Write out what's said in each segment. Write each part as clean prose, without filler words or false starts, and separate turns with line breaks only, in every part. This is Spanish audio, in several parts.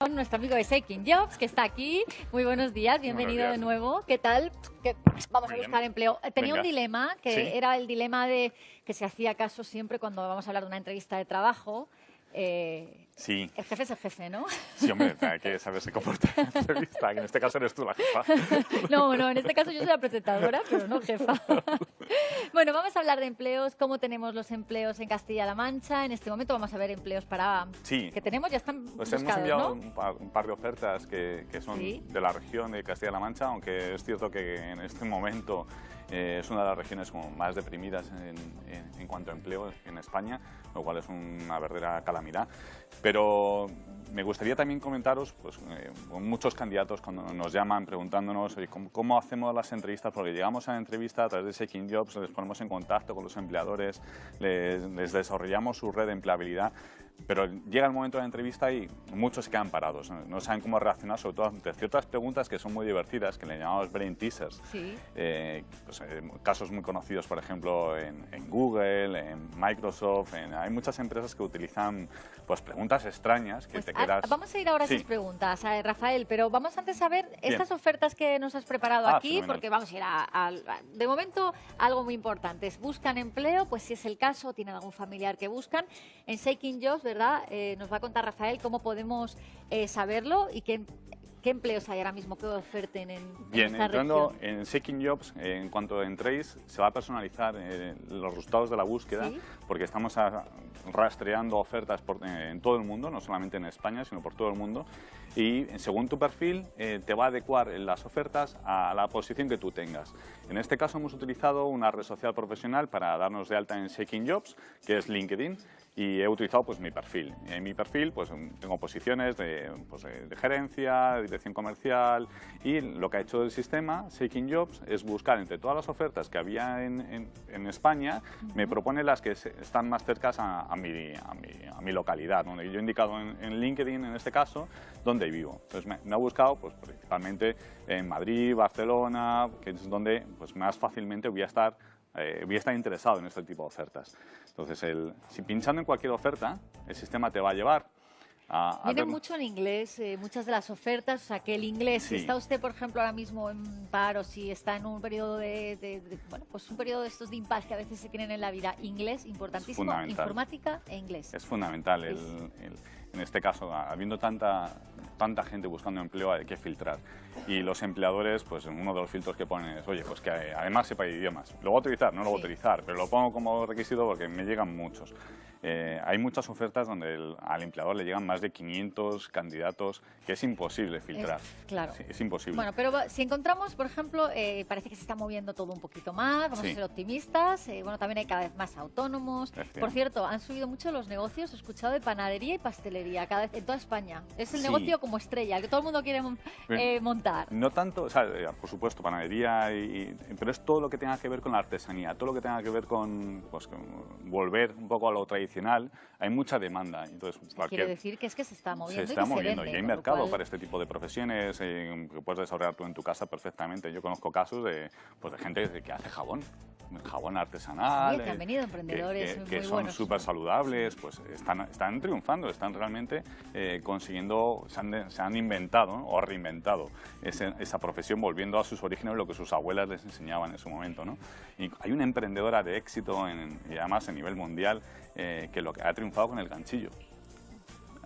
con nuestro amigo de Shaking Jobs, que está aquí. Muy buenos días, bienvenido de nuevo. ¿Qué tal? Vamos a buscar empleo. Tenía un dilema, que era el dilema de que se hacía caso siempre cuando vamos a hablar de una entrevista de trabajo.
Sí.
El jefe es el jefe, ¿no?
Sí, hombre, hay que saberse comportar en la entrevista, que en este caso eres tú la jefa.
No, en este caso yo soy la presentadora, pero no jefa. Bueno, vamos a hablar de empleos, cómo tenemos los empleos en Castilla-La Mancha. En este momento vamos a ver empleos que tenemos, ya están
pues
buscados,
hemos enviado
¿no?
un par de ofertas que son de la región de Castilla-La Mancha, aunque es cierto que en este momento es una de las regiones como más deprimidas en cuanto a empleo en España, lo cual es una verdadera calamidad. Pero me gustaría también comentaros, pues muchos candidatos cuando nos llaman preguntándonos ¿cómo hacemos las entrevistas? Porque llegamos a la entrevista a través de Shaking Jobs, les ponemos en contacto con los empleadores, les desarrollamos su red de empleabilidad. Pero llega el momento de la entrevista y muchos se quedan parados, no saben cómo reaccionar, sobre todo ante ciertas preguntas que son muy divertidas, que le llamamos brain teasers.
Sí.
Casos muy conocidos, por ejemplo, en Google, en Microsoft, hay muchas empresas que utilizan pues, preguntas extrañas que te quedas...
Vamos a ir ahora a esas preguntas, Rafael, pero vamos antes a ver estas ofertas que nos has preparado aquí, porque vamos a ir de momento, algo muy importante, es buscan empleo, pues si es el caso, tienen algún familiar que buscan, en Shaking Jobs, ¿verdad? Nos va a contar Rafael cómo podemos saberlo y qué empleos hay ahora mismo que oferten en esta
entrando
región.
en Shaking Jobs, en cuanto entréis, se va a personalizar los resultados de la búsqueda, porque estamos rastreando ofertas en todo el mundo, no solamente en España, sino por todo el mundo. Y según tu perfil, te va a adecuar las ofertas a la posición que tú tengas. En este caso hemos utilizado una red social profesional para darnos de alta en Shaking Jobs, que es LinkedIn, y he utilizado pues, mi perfil. En mi perfil pues, tengo posiciones de gerencia, dirección comercial, y lo que ha hecho el sistema, Shaking Jobs, es buscar entre todas las ofertas que había en España, me propone las que están más cercanas a mi localidad, donde yo he indicado en LinkedIn, en este caso, donde vivo. Entonces me ha buscado pues, principalmente en Madrid, Barcelona, que es donde pues, más fácilmente voy a estar interesado en este tipo de ofertas. Entonces, si pinchando en cualquier oferta, el sistema te va a llevar a
Viene mucho en inglés, muchas de las ofertas, o sea que el inglés, si está usted, por ejemplo, ahora mismo en paro, si está en un periodo pues un periodo de estos de impasse que a veces se tienen en la vida, inglés, importantísimo, informática e inglés.
Es fundamental, en este caso, habiendo tanta gente buscando empleo, hay que filtrar. Y los empleadores, pues uno de los filtros que ponen es, oye, pues que además sepa idiomas. ¿Lo voy a utilizar? No lo voy a utilizar, pero lo pongo como requisito porque me llegan muchos. Hay muchas ofertas donde al empleador le llegan más de 500 candidatos que es imposible filtrar.
Claro.
Sí, es imposible.
Bueno, pero si encontramos, por ejemplo, parece que se está moviendo todo un poquito más, vamos a ser optimistas, bueno, también hay cada vez más autónomos. Por cierto, han subido mucho los negocios, he escuchado, de panadería y pastelería, cada vez en toda España. Es el negocio como estrella, el que todo el mundo quiere montar.
No tanto, o sea, por supuesto, panadería, pero es todo lo que tenga que ver con la artesanía, todo lo que tenga que ver con volver un poco a lo tradicional. Hay mucha demanda. Entonces,
quiere decir que es que se está moviendo.
Se está moviendo y hay mercado para este tipo de profesiones que puedes desarrollar tú en tu casa perfectamente. Yo conozco casos de gente que hace jabón artesanal,
que han venido emprendedores
que son súper saludables, pues están triunfando, están realmente consiguiendo, se han inventado, ¿no? O reinventado esa profesión, volviendo a sus orígenes, lo que sus abuelas les enseñaban en su momento, ¿no? Y hay una emprendedora de éxito y además a nivel mundial que lo que ha triunfado con el ganchillo.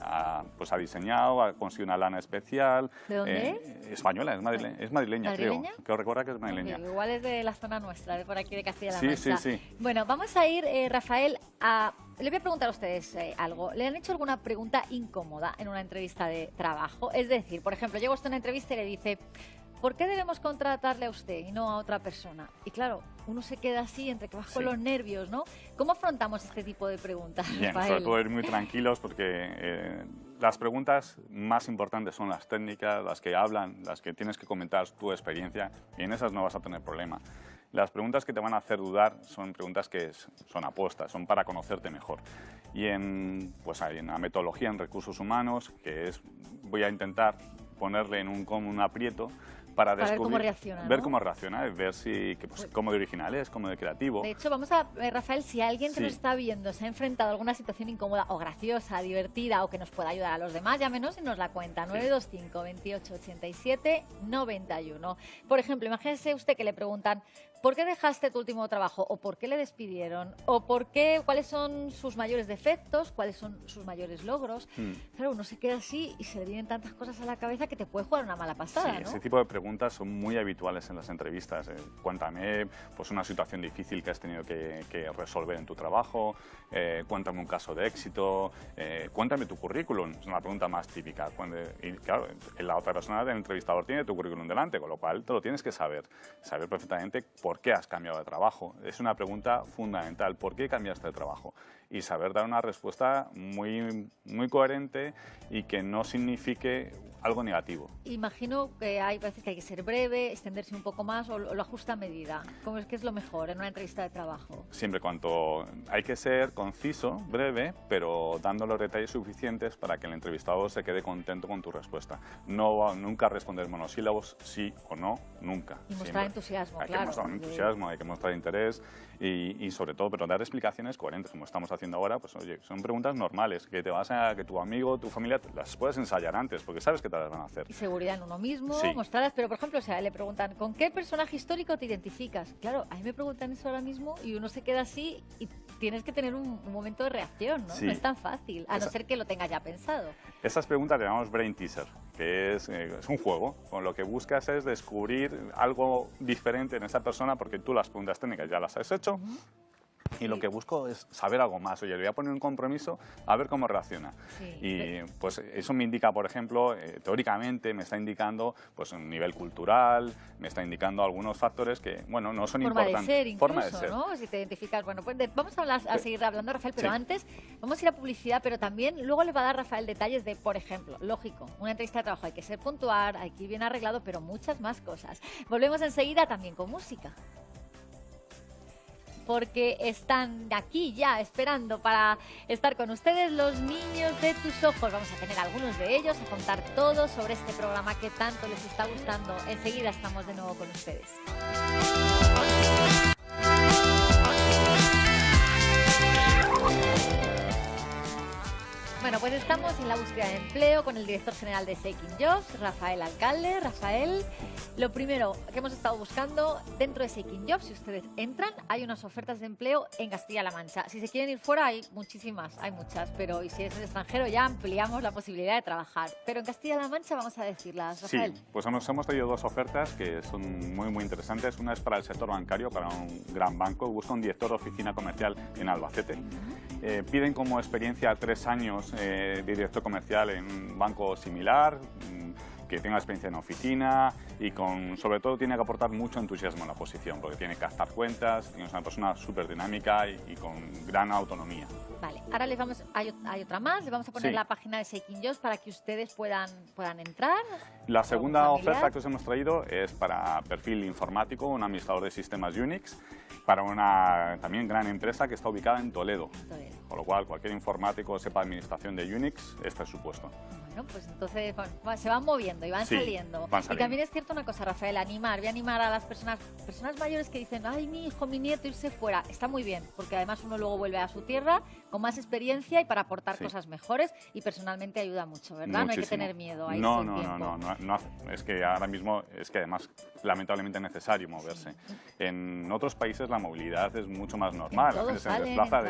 Ha diseñado, ha conseguido una lana especial.
¿De dónde
Española, es madrileña, creo. Creo recordar que es madrileña.
Igual es de la zona nuestra, de por aquí de Castilla-La Mancha.
Sí.
Bueno, vamos a ir, Rafael, le voy a preguntar a ustedes algo. ¿Le han hecho alguna pregunta incómoda en una entrevista de trabajo? Es decir, por ejemplo, llega usted a una entrevista y le dice, ¿por qué debemos contratarle a usted y no a otra persona? Y claro, uno se queda así, entre que vas con los nervios, ¿no? ¿Cómo afrontamos este tipo de preguntas,
Bien,
Rafael?
sobre todo ir muy tranquilos porque las preguntas más importantes son las técnicas, las que hablan, las que tienes que comentar tu experiencia, y en esas no vas a tener problema. Las preguntas que te van a hacer dudar son preguntas que son apuestas, son para conocerte mejor. Y en la metodología en recursos humanos, voy a intentar ponerle en un aprieto para
ver cómo reacciona,
ver
¿no?
cómo reacciona, ver si, pues, cómo de original es, cómo de creativo.
De hecho, vamos a ver, Rafael, si alguien que nos está viendo se ha enfrentado a alguna situación incómoda o graciosa, divertida o que nos pueda ayudar a los demás, llámenos y nos la cuenta. 925 28 87 91. Por ejemplo, imagínese usted que le preguntan ¿por qué dejaste tu último trabajo? ¿O por qué le despidieron? ¿O cuáles son sus mayores defectos? ¿Cuáles son sus mayores logros? Claro, uno se queda así y se le vienen tantas cosas a la cabeza que te puede jugar una mala pasada,
Sí,
¿no?
ese tipo de preguntas son muy habituales en las entrevistas. Cuéntame pues, una situación difícil que has tenido que resolver en tu trabajo, cuéntame un caso de éxito, cuéntame tu currículum. Es una pregunta más típica. Y claro, la otra persona del entrevistador tiene tu currículum delante, con lo cual te lo tienes que saber perfectamente por qué has cambiado de trabajo. Es una pregunta fundamental. ¿Por qué cambiaste de trabajo? Y saber dar una respuesta muy, muy coherente y que no signifique algo negativo.
Imagino que hay veces que hay que ser breve, extenderse un poco más o lo ajusta a medida. ¿Cómo es que es lo mejor en una entrevista de trabajo?
Siempre cuanto hay que ser conciso, breve, pero dando los detalles suficientes para que el entrevistador se quede contento con tu respuesta. Nunca responder monosílabos, sí o no, nunca.
Y mostrar entusiasmo,
claro.
Hay
que mostrar entusiasmo, hay que mostrar interés y sobre todo, pero dar explicaciones coherentes, como estamos haciendo ahora, pues oye, son preguntas normales, que tu amigo, tu familia, las puedes ensayar antes, porque sabes que te las van a hacer.
Y seguridad en uno mismo,
Sí.
mostradas, pero por ejemplo, o sea, le preguntan, ¿con qué personaje histórico te identificas? Claro, a mí me preguntan eso ahora mismo y uno se queda así y tienes que tener un momento de reacción, ¿no?
Sí.
No es tan fácil, a no ser que lo tengas ya pensado.
Esas preguntas le llamamos brain teaser, que es un juego. Con lo que buscas es descubrir algo diferente en esa persona porque tú las preguntas técnicas ya las has hecho. Y lo que busco es saber algo más. Oye, le voy a poner un compromiso a ver cómo reacciona.
Sí.
Y pues eso me indica, por ejemplo, teóricamente me está indicando pues un nivel cultural, me está indicando algunos factores que, bueno, no son
Forma
importantes.
de ser, incluso,
Forma de ser.
¿no? Si te identificas. Bueno, pues vamos a seguir hablando, Rafael, pero
Sí.
antes vamos a ir a publicidad, pero también luego le va a dar Rafael detalles de, por ejemplo, lógico, una entrevista de trabajo hay que ser puntual, hay que ir bien arreglado, pero muchas más cosas. Volvemos enseguida también con música. Porque están aquí ya esperando para estar con ustedes los niños de tus ojos. Vamos a tener algunos de ellos, a contar todo sobre este programa que tanto les está gustando. Enseguida estamos de nuevo con ustedes. Bueno, pues estamos en la búsqueda de empleo con el director general de Seeking Jobs, Rafael Alcalde. Rafael, lo primero que hemos estado buscando dentro de Seeking Jobs, si ustedes entran, hay unas ofertas de empleo en Castilla-La Mancha. Si se quieren ir fuera hay muchísimas, hay muchas, pero y si es el extranjero ya ampliamos la posibilidad de trabajar. Pero en Castilla-La Mancha vamos a decirlas, Rafael.
Sí, pues hemos traído dos ofertas que son muy, muy interesantes. Una es para el sector bancario, para un gran banco. Busca un director de oficina comercial en Albacete. Piden como experiencia 3 años de director comercial en un banco similar, que tenga experiencia en oficina y sobre todo tiene que aportar mucho entusiasmo en la posición, porque tiene que captar cuentas, es una persona súper dinámica y con gran autonomía.
Vale, ahora hay otra más, les vamos a poner la página de Seeking Jobs para que ustedes puedan entrar.
La segunda oferta que os hemos traído es para perfil informático, un administrador de sistemas Unix, para una también gran empresa que está ubicada en Toledo. Con lo cual, cualquier informático sepa administración de Unix, este es su puesto.
Bueno, pues entonces se van moviendo y van saliendo. Y también es cierto una cosa, Rafael, voy a animar a las personas mayores que dicen, ay, mi hijo, mi nieto, irse fuera. Está muy bien, porque además uno luego vuelve a su tierra con más experiencia y para aportar cosas mejores y personalmente ayuda mucho, ¿verdad? Muchísimo. No hay que tener miedo a irse un tiempo.
No, es que ahora mismo, además, lamentablemente es necesario moverse. En otros países la movilidad es mucho más normal, la gente se desplaza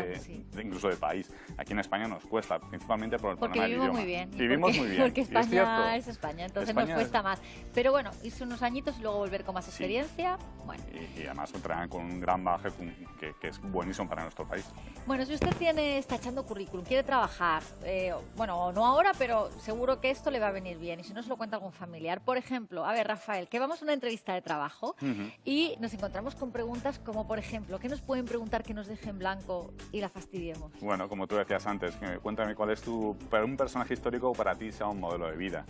incluso de país. Aquí en España nos cuesta, principalmente por el problema del idioma.
Muy bien.
Vivimos muy bien.
Porque España es España, entonces nos cuesta más. Pero bueno, irse unos añitos y luego volver con más experiencia. Bueno.
Y además traen con un gran bagaje que es buenísimo para nuestro país.
Bueno, si usted está echando currículum, quiere trabajar, bueno, no ahora, pero seguro que esto le va a venir bien. Y si no, se lo cuenta algún familiar. Por ejemplo, a ver, Rafael, que vamos a una entrevista de trabajo y nos encontramos con preguntas como, por ejemplo, ¿qué nos pueden preguntar que nos deje en blanco y la fastidiemos?
Bueno, como tú decías antes, cuéntame cuál es un personaje histórico para ti sea un modelo de vida.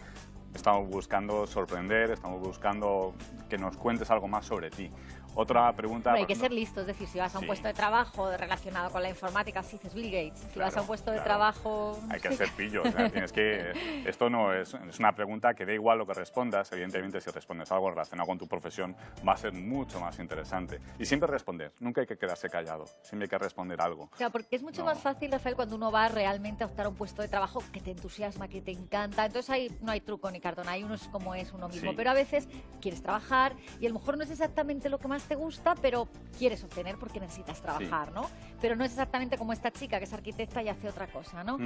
Estamos buscando sorprender, estamos buscando que nos cuentes algo más sobre ti. Otra pregunta...
Bueno, hay que ser listo, es decir, si vas a un puesto de trabajo relacionado con la informática, si dices Bill Gates, si vas a un puesto de trabajo...
Hay que ser pillo, o sea, tienes que... Esto no es una pregunta que da igual lo que respondas, evidentemente si respondes algo relacionado con tu profesión va a ser mucho más interesante. Y siempre responder, nunca hay que quedarse callado, siempre hay que responder algo.
O sea, porque es mucho más fácil, Rafael, cuando uno va realmente a optar a un puesto de trabajo que te entusiasma, que te encanta, entonces ahí no hay truco ni cartón, ahí uno es como es uno mismo, pero a veces quieres trabajar y a lo mejor no es exactamente lo que más te gusta, pero quieres obtener porque necesitas trabajar, ¿no? Pero no es exactamente como esta chica que es arquitecta y hace otra cosa, ¿no?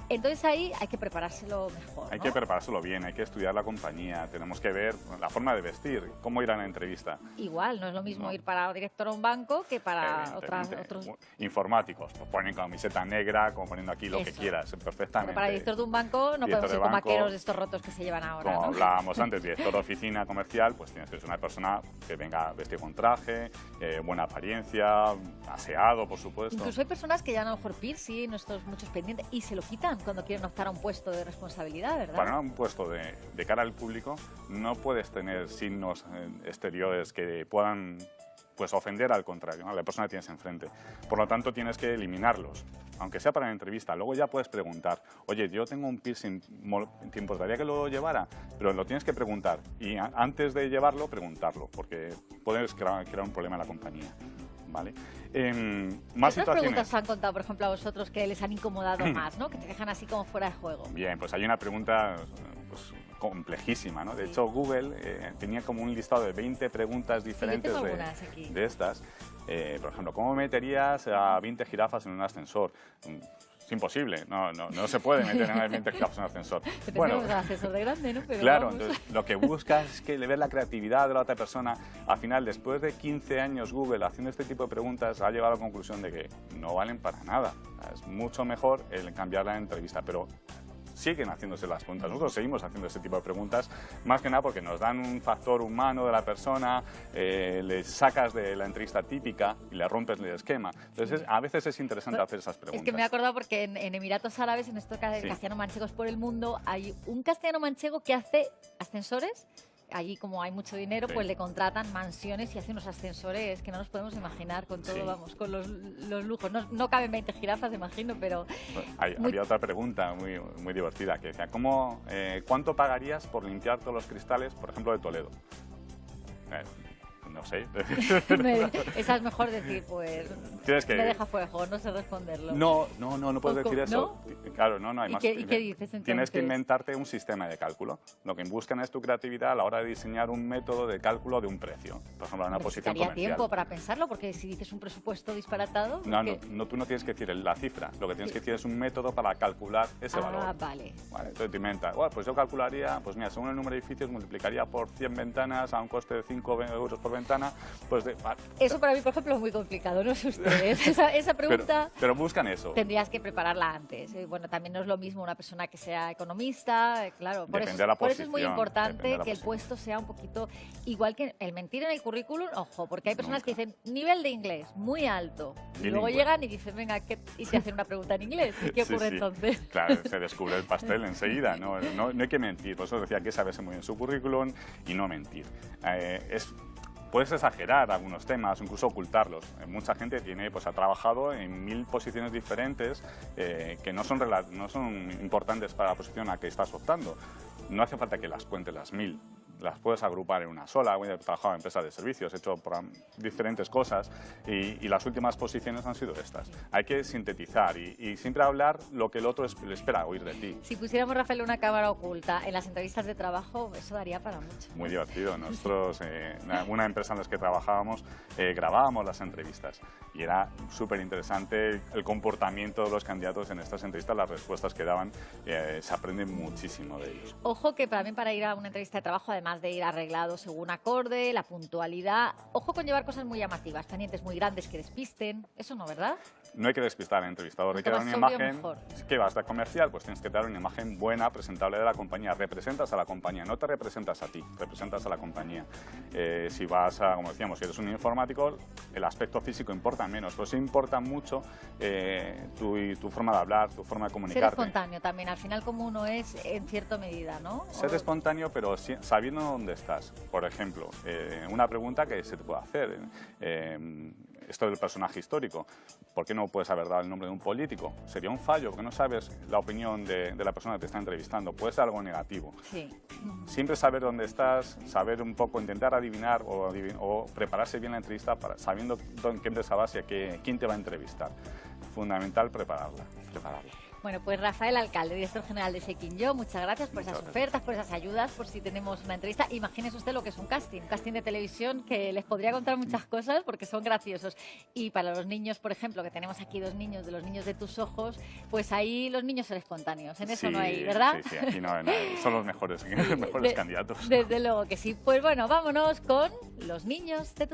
Entonces ahí hay que preparárselo mejor,
Hay que preparárselo bien, hay que estudiar la compañía, tenemos que ver la forma de vestir, cómo ir a la entrevista.
Igual, no es lo mismo ir para director a un banco que para otros...
Informáticos, pues ponen camiseta negra, como poniendo aquí lo que quieras, perfectamente.
Pero para director de un banco no podemos ir con vaqueros de estos rotos que se llevan ahora,
como
¿no?
hablábamos antes, director de oficina comercial, pues tienes que ser una persona que venga vestido con traje, buena apariencia, aseado, por supuesto.
Incluso hay personas que ya a lo mejor piercing, muchos pendientes, y se lo quitan cuando quieren optar a un puesto de responsabilidad, ¿verdad?
Para un puesto de cara al público no puedes tener signos exteriores que puedan pues ofender al contrario, ¿no? A la persona que tienes enfrente. Por lo tanto, tienes que eliminarlos, aunque sea para la entrevista. Luego ya puedes preguntar, oye, yo tengo un piercing, ¿te importaría que lo llevara? Pero lo tienes que preguntar y antes de llevarlo, preguntarlo, porque puedes crear un problema en la compañía. ¿Vale? Más
¿Qué otras preguntas os han contado, por ejemplo, a vosotros que les han incomodado más, ¿no? Que te dejan así como fuera de juego?
Bien, pues hay una pregunta pues, complejísima, ¿no? De hecho, Google tenía como un listado de 20 preguntas diferentes de estas. Por ejemplo, ¿cómo meterías a 20 jirafas en un ascensor? Es imposible, no se puede meter a 20 jirafas en un ascensor.
Bueno, un ascensor de grande, ¿no? Pero
claro,
vamos.
Entonces lo que buscas es que le ves la creatividad de la otra persona. Al final, después de 15 años Google haciendo este tipo de preguntas, ha llegado a la conclusión de que no valen para nada. Es mucho mejor el cambiar la entrevista, pero siguen haciéndose las preguntas. Nosotros seguimos haciendo ese tipo de preguntas, más que nada porque nos dan un factor humano de la persona, le sacas de la entrevista típica y le rompes el esquema. Entonces, a veces es interesante hacer esas preguntas.
Es que me he acordado porque en Emiratos Árabes, en estos castellano-manchegos por el mundo, hay un castellano-manchego que hace ascensores. Allí, como hay mucho dinero, pues le contratan mansiones y hace unos ascensores que no nos podemos imaginar con todo, vamos, con los lujos. No caben 20 jirafas, imagino, pero...
Había otra pregunta muy divertida que decía, ¿cuánto pagarías por limpiar todos los cristales, por ejemplo, de Toledo? No sé.
Esa es mejor decir, pues, me deja fuera de juego, no sé responderlo.
No puedes decir eso.
¿No?
Claro, no hay más.
¿Y qué dices entonces?
Tienes que inventarte un sistema de cálculo. Lo que buscan es tu creatividad a la hora de diseñar un método de cálculo de un precio. Por ejemplo, una posición comercial.
Tiempo para pensarlo, porque si dices un presupuesto disparatado...
Tú no tienes que decir la cifra. Lo que tienes que decir es un método para calcular ese valor.
Vale.
Entonces te inventas, pues yo calcularía, pues mira, según el número de edificios multiplicaría por 100 ventanas a un coste de 5 euros por ventana. Pues
eso para mí, por ejemplo, es muy complicado, no sé ustedes. Esa pregunta...
Pero buscan eso.
Tendrías que prepararla antes. Bueno, también no es lo mismo una persona que sea economista, claro. Por eso es muy importante que el puesto sea un poquito igual que el mentir en el currículum, ojo, porque hay personas que dicen nivel de inglés muy alto. Y luego llegan y dicen, venga, y te hacen una pregunta en inglés. ¿Y qué ocurre entonces?
Claro, se descubre el pastel enseguida. No hay que mentir. Por eso decía que saberse muy bien su currículum y no mentir. Puedes exagerar algunos temas, incluso ocultarlos. Mucha gente ha trabajado en 1000 posiciones diferentes que no son importantes para la posición a la que estás optando. No hace falta que las cuentes las 1000. Las puedes agrupar en una sola. He trabajado en empresas de servicios, he hecho diferentes cosas y las últimas posiciones han sido estas. Hay que sintetizar y siempre hablar lo que el otro le espera oír de ti.
Si pusiéramos, Rafael, una cámara oculta en las entrevistas de trabajo, eso daría para mucho.
Muy divertido. Nosotros, una empresa en la que trabajábamos, grabábamos las entrevistas y era súper interesante el comportamiento de los candidatos en estas entrevistas, las respuestas que daban, se aprende muchísimo de ellos.
Ojo que también para ir a una entrevista de trabajo, además de ir arreglado según acorde, la puntualidad, ojo con llevar cosas muy llamativas, pendientes muy grandes que despisten, eso no, ¿verdad?
No hay que despistar al entrevistador, hay que dar una imagen, que vas de comercial, pues tienes que dar una imagen buena, presentable de la compañía, representas a la compañía, no te representas a ti, representas a la compañía. Si vas a, como decíamos, si eres un informático, el aspecto físico importa menos, pues importa mucho tu forma de hablar, tu forma de comunicarte.
Ser espontáneo también, al final como uno es en cierta medida, ¿no?
Ser espontáneo, pero sabiendo sabiendo dónde estás. Por ejemplo, una pregunta que se te puede hacer, esto del personaje histórico, ¿por qué no puedes haber dado el nombre de un político? Sería un fallo, porque no sabes la opinión de la persona que te está entrevistando, puede ser algo negativo.
Sí.
Siempre saber dónde estas, saber un poco, intentar adivinar o prepararse bien la entrevista sabiendo en qué empresa vas y quién te va a entrevistar. Fundamental prepararla.
Bueno, pues Rafael Alcalde, director general de Shaking Job, muchas gracias por esas ofertas, por esas ayudas, por si tenemos una entrevista. Imagínese usted lo que es un casting de televisión, que les podría contar muchas cosas porque son graciosos. Y para los niños, por ejemplo, que tenemos aquí 2 niños, de los niños de tus ojos, pues ahí los niños son espontáneos, en eso no hay, ¿verdad?
Sí, aquí no hay nada, son los mejores candidatos.
Desde luego que sí. Pues bueno, vámonos con los niños de tus ojos.